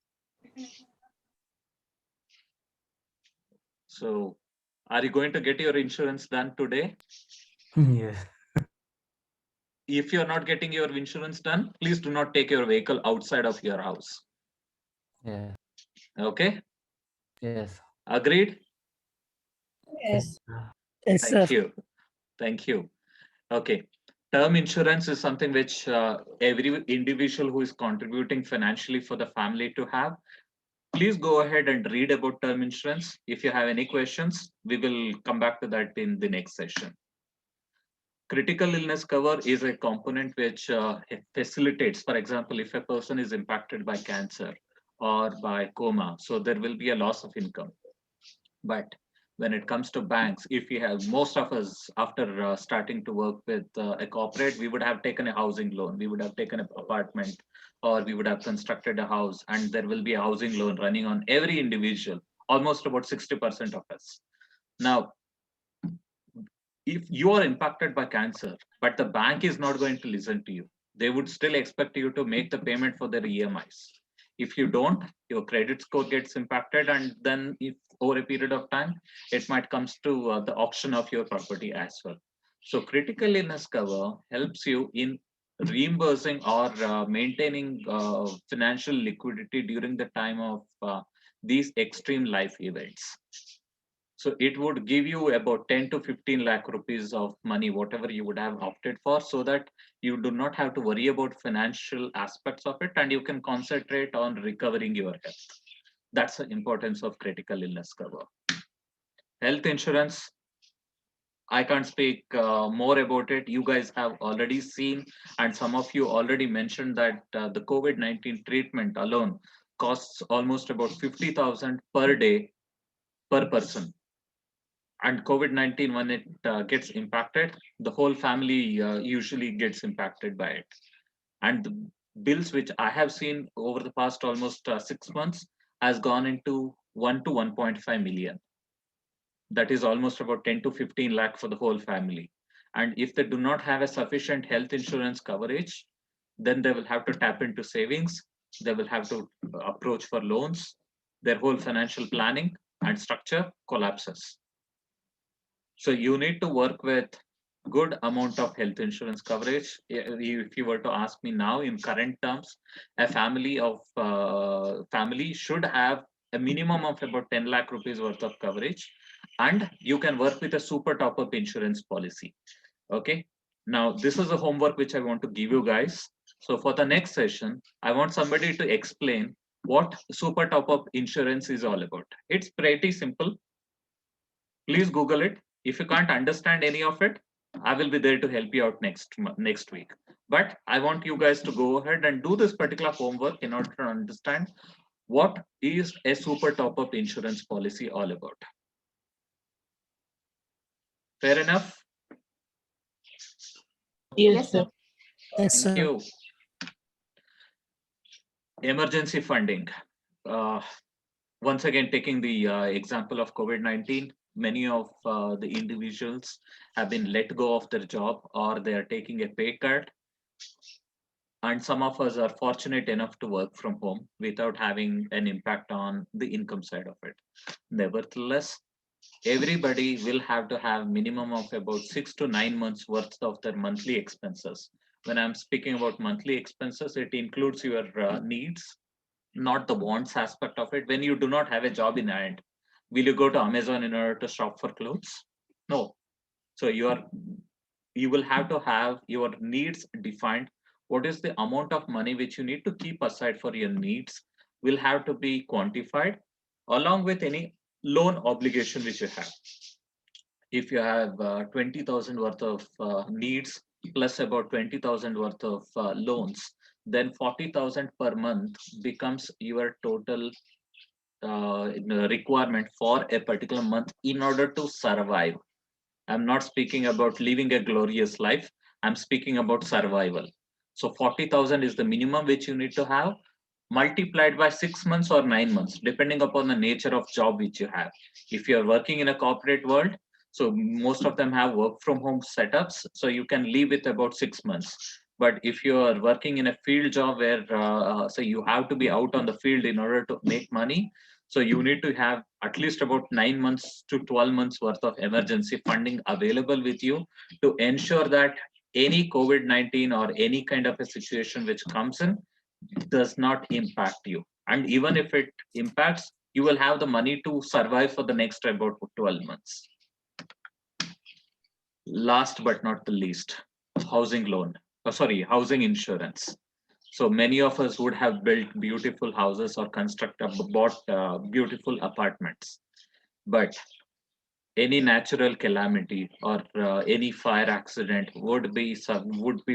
So, are you going to get your insurance done today? Yes. If you're not getting your insurance done, please do not take your vehicle outside of your house. Yeah. Okay? Yes. Agreed? Yes. Yes, sir. Thank you. Thank you. Okay. Term insurance is something which every individual who is contributing financially for the family to have. Please go ahead and read about term insurance. If you have any questions, we will come back to that in the next session. Critical illness cover is a component which facilitates, for example, if a person is impacted by cancer or by coma, so there will be a loss of income. But when it comes to banks, if we have, most of us, after starting to work with a corporate, we would have taken a housing loan, we would have taken an apartment, or we would have constructed a house, and there will be a housing loan running on every individual, almost about 60% of us. Now, if you are impacted by cancer, but the bank is not going to listen to you, they would still expect you to make the payment for their EMIs. If you don't, your credit score gets impacted, and then if over a period of time, it might comes to the auction of your property as well. So critical illness cover helps you in reimbursing or maintaining financial liquidity during the time of these extreme life events. So it would give you about 10 to 15 lakh rupees of money, whatever you would have opted for, so that you do not have to worry about financial aspects of it and you can concentrate on recovering your health. That's the importance of critical illness cover. Health insurance, I can't speak more about it. You guys have already seen, and some of you already mentioned that the COVID-19 treatment alone costs almost about 50,000 per day per person. And COVID-19, when it gets impacted, the whole family usually gets impacted by it. And the bills which I have seen over the past almost 6 months has gone into 1 to 1.5 million. That is almost about 10 to 15 lakh for the whole family. And if they do not have a sufficient health insurance coverage, then they will have to tap into savings. They will have to approach for loans. Their whole financial planning and structure collapses. So you need to work with good amount of health insurance coverage. If you were to ask me now, in current terms, a family should have a minimum of about 10 lakh rupees worth of coverage, and you can work with a super top-up insurance policy. Okay. Now, this is a homework which I want to give you guys. So for the next session, I want somebody to explain what super top up insurance is all about. It's pretty simple. Please Google it. If you can't understand any of it, I will be there to help you out next week. But I want you guys to go ahead and do this particular homework in order to understand what is a super top up insurance policy all about. Fair enough? Yes, sir. Yes, Thank you. Emergency funding. Once again, taking the example of COVID-19, many of the individuals have been let go of their job or they are taking a pay cut. And some of us are fortunate enough to work from home without having an impact on the income side of it. Nevertheless, everybody will have to have minimum of about 6 to 9 months worth of their monthly expenses. When I'm speaking about monthly expenses, it includes your needs, not the wants aspect of it. When you do not have a job in hand, will you go to Amazon in order to shop for clothes? No. So you will have to have your needs defined. What is the amount of money which you need to keep aside for your needs will have to be quantified along with any loan obligation which you have. If you have 20,000 worth of needs plus about 20,000 worth of loans, then 40,000 per month becomes your total requirement for a particular month in order to survive. I'm not speaking about living a glorious life. I'm speaking about survival. So 40,000 is the minimum which you need to have, multiplied by 6 months or 9 months, depending upon the nature of job which you have. If you're working in a corporate world, so most of them have work from home setups, so you can live with about 6 months. But if you are working in a field job where so you have to be out on the field in order to make money, so you need to have at least about 9 months to 12 months worth of emergency funding available with you to ensure that any COVID-19 or any kind of a situation which comes in does not impact you. And even if it impacts, you will have the money to survive for the next about 12 months. Last but not the least, housing loan. Housing insurance. So many of us would have built beautiful houses or bought beautiful apartments. But any natural calamity or any fire accident would be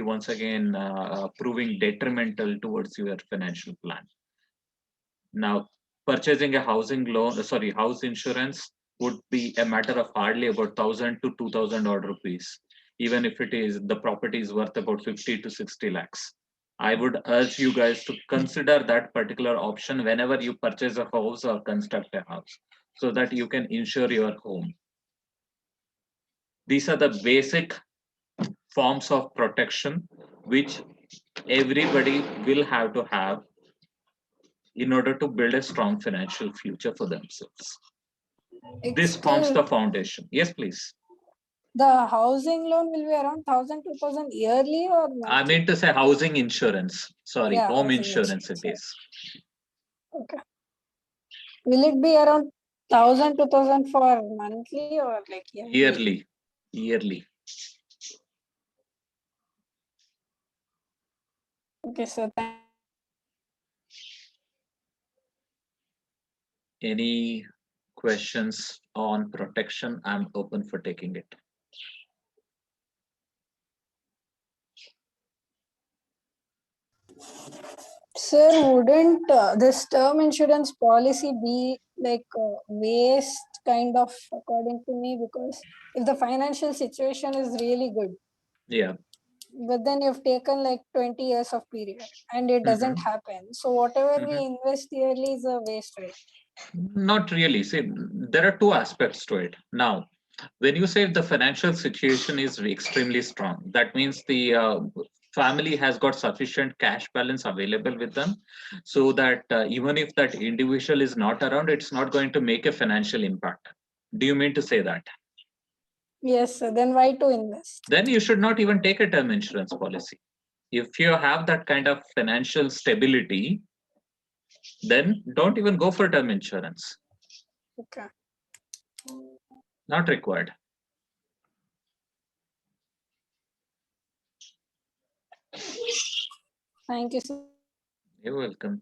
once again proving detrimental towards your financial plan. Now, purchasing a house insurance would be a matter of hardly about 1,000 to 2,000 odd rupees, even if the property is worth about 50 to 60 lakhs. I would urge you guys to consider that particular option whenever you purchase a house or construct a house, so that you can insure your home. These are the basic forms of protection which everybody will have to have in order to build a strong financial future for themselves. This forms the foundation. Yes, please. The housing loan will be around 1,000, 2,000 yearly or I meant to say housing insurance. Sorry, Yeah, home housing insurance it insurance, is. Okay. Will it be around 1,000, 2,000 for monthly or like yearly? Yearly. Okay, so Any questions on protection? I'm open for taking it. sir, wouldn't this term insurance policy be like waste kind of according to me? Because if the financial situation is really good, Yeah. but then you've taken like 20 years of period and it doesn't happen. So whatever we invest yearly is a waste, right? Not really. See, there are two aspects to it. Now, when you say the financial situation is extremely strong, that means the family has got sufficient cash balance available with them, so that even if that individual is not around, it's not going to make a financial impact. Do you mean to say that? Yes, sir. Then why to invest? Then you should not even take a term insurance policy. If you have that kind of financial stability, then don't even go for term insurance. Okay. Not required. Thank you, sir. You're welcome.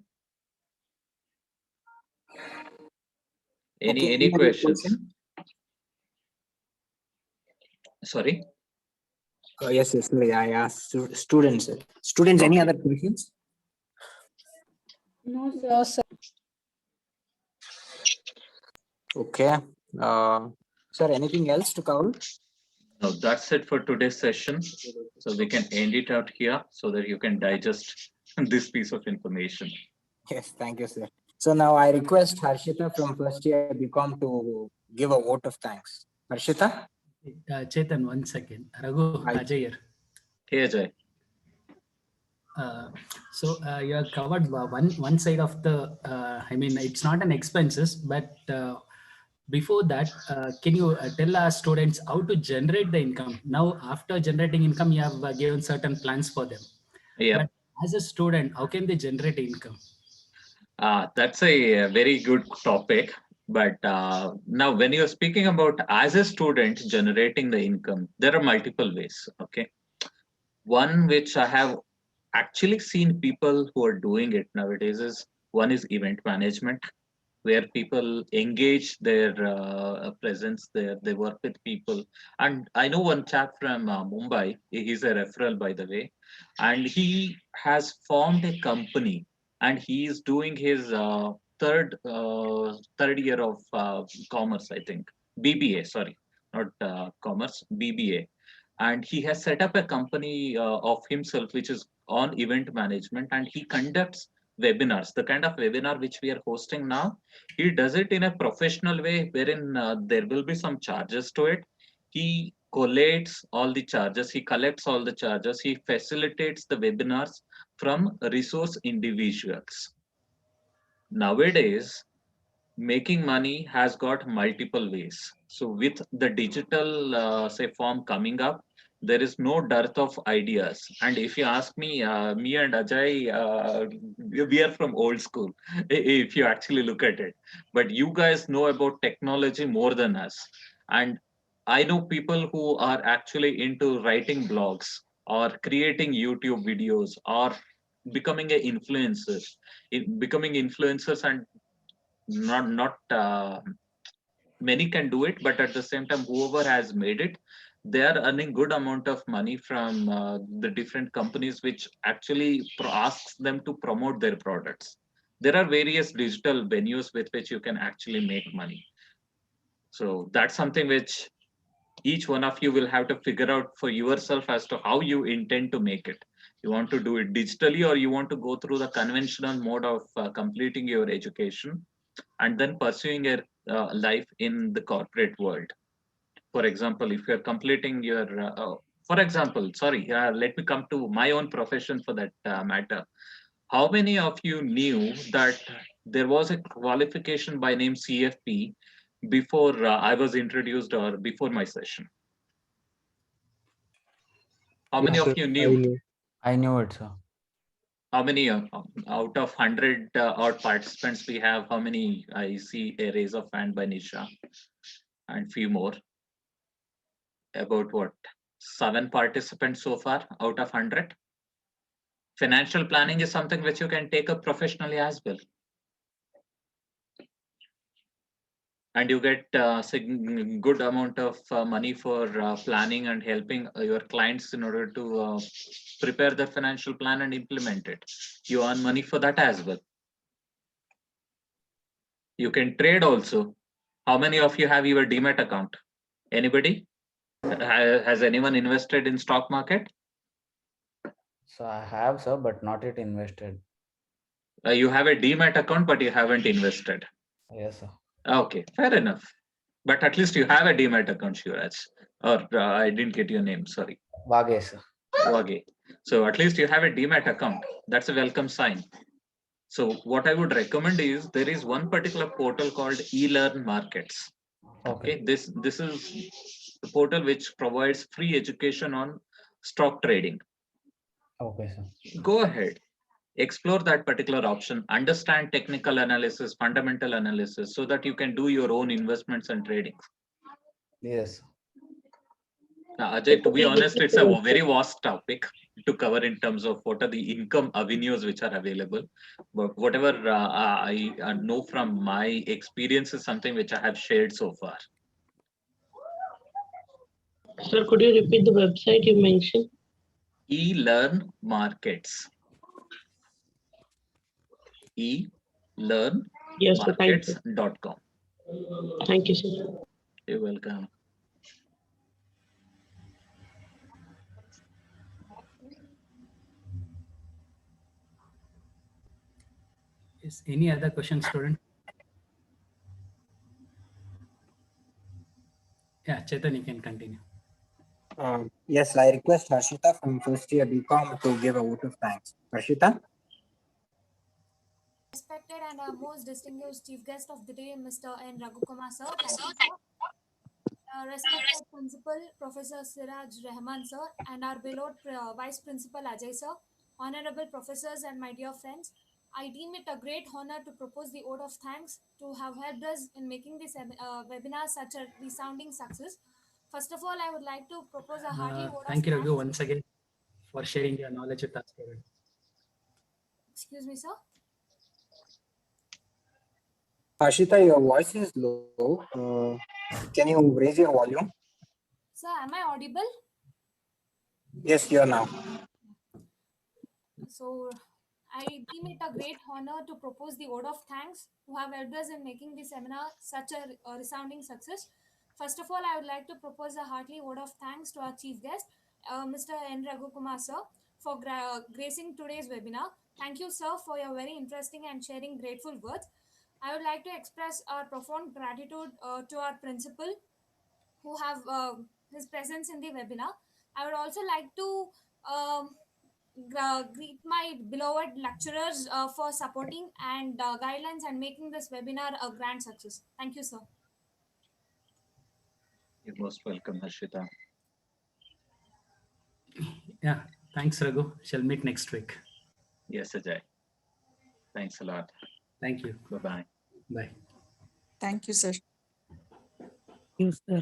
Okay, Any any other questions? question? Sorry. Yes, yes, sorry, I asked students. Students, any Okay. other questions? No, sir. No, sir. Okay. Sir, anything else to cover? No, that's it for today's session. So we can end it out here so that you can digest this piece of information. Yes, thank you, sir. So now I request Harshita from first year BCom to give a vote of thanks. Harshita? Chetan, 1 second. Raghu, Hi. Ajay here. Hey, Ajay. You have covered one side of the. I mean, it's not an expenses, but before that, can you tell our students how to generate the income? Now, after generating income, you have given certain plans for them. Yeah. But as a student, how can they generate income? That's a very good topic. But now, when you're speaking about as a student generating the income, there are multiple ways. Okay. One which I have actually seen people who are doing it nowadays is one is event management, where people engage their presence there. They work with people. And I know one chap from Mumbai, he's a referral, by the way, and he has formed a company and he is doing his third year of commerce, I think. BBA, sorry, not commerce, BBA. And he has set up a company of himself, which is on event management, and he conducts webinars, the kind of webinar which we are hosting now. He does it in a professional way, wherein there will be some charges to it. He collates all the charges, he collects all the charges, he facilitates the webinars from resource individuals. Nowadays, making money has got multiple ways. So with the digital say form coming up, there is no dearth of ideas. And if you ask me, me and Ajay, we are from old school, if you actually look at it. But you guys know about technology more than us. And I know people who are actually into writing blogs or creating YouTube videos or becoming a influencer, becoming influencers, and not many can do it, but at the same time whoever has made it, they are earning good amount of money from the different companies which actually asks them to promote their products. There are various digital venues with which you can actually make money. So that's something which each one of you will have to figure out for yourself as to how you intend to make it. You want to do it digitally, or you want to go through the conventional mode of completing your education and then pursuing a life in the corporate world. For example, if you're completing your, for example, sorry, let me come to my own profession for that matter. How many of you knew that there was a qualification by name CFP before I was introduced or before my session? How many of you knew? I knew it, sir. How many out of 100 odd participants we have? How many I see a raise of hand by Nisha and few more? About what? 7 participants so far out of 100. Financial planning is something which you can take up professionally as well. And you get good amount of money for planning and helping your clients in order to prepare the financial plan and implement it. You earn money for that as well. You can trade also. How many of you have your Demat account? Anybody? Has anyone invested in stock market? So I have, sir, but not yet invested. You have a Demat account, but you haven't invested. Yes, sir. Okay, fair enough. But at least you have a Demat account, Shivraj. Or I didn't get your name, sorry. Vage, sir. Wage. So at least you have a Demat account. That's a welcome sign. So what I would recommend is there is one particular portal called eLearn Markets. Okay, this is the portal which provides free education on stock trading. Okay, sir. Go ahead, explore that particular option, understand technical analysis, fundamental analysis, so that you can do your own investments and trading. Yes. Now, Ajay, to be honest, it's a very vast topic to cover in terms of what are the income avenues which are available. But whatever I know from my experience is something which I have shared so far. Sir, could you repeat the website you mentioned? eLearn Markets. eLearn Yes, sir. Thank you. Markets.com. Thank you, sir. You're welcome. Is any other question, student? Yeah, Chetan, you can continue. Yes, I request Harshita from first year BCom to give a vote of thanks. Harshita? Respected and our most distinguished chief guest of the day, Mr. N. Raghukumar sir. Thank you, sir. Respected principal, Professor Siraj Rahman sir, and our beloved vice principal Ajay sir, honorable professors and my dear friends, I deem it a great honor to propose the vote of thanks to have helped us in making this webinar such a resounding success. First of all, I would like to propose a hearty vote Thank you, of Raghu, thanks. once again for sharing your knowledge with us, student. Excuse me, sir. Harshita, your voice is low. Can you raise your volume? Sir, am I audible? Yes, you are now. So I deem it a great honor to propose the vote of thanks who have helped us in making this seminar such a resounding success. First of all, I would like to propose a hearty vote of thanks to our chief guest, Mr. N. Raghukumar sir, for gracing today's webinar. Thank you, sir, for your very interesting and sharing grateful words. I would like to express our profound gratitude to our principal who have his presence in the webinar. I would also like to greet my beloved lecturers for supporting and guidelines and making this webinar a grand success. Thank you, sir. You're most welcome, Harshita. Yeah, thanks, Raghu. Shall meet next week. Yes, Ajay. Thanks a lot. Thank you. Bye-bye. Bye. Thank you, sir. Yes, sir.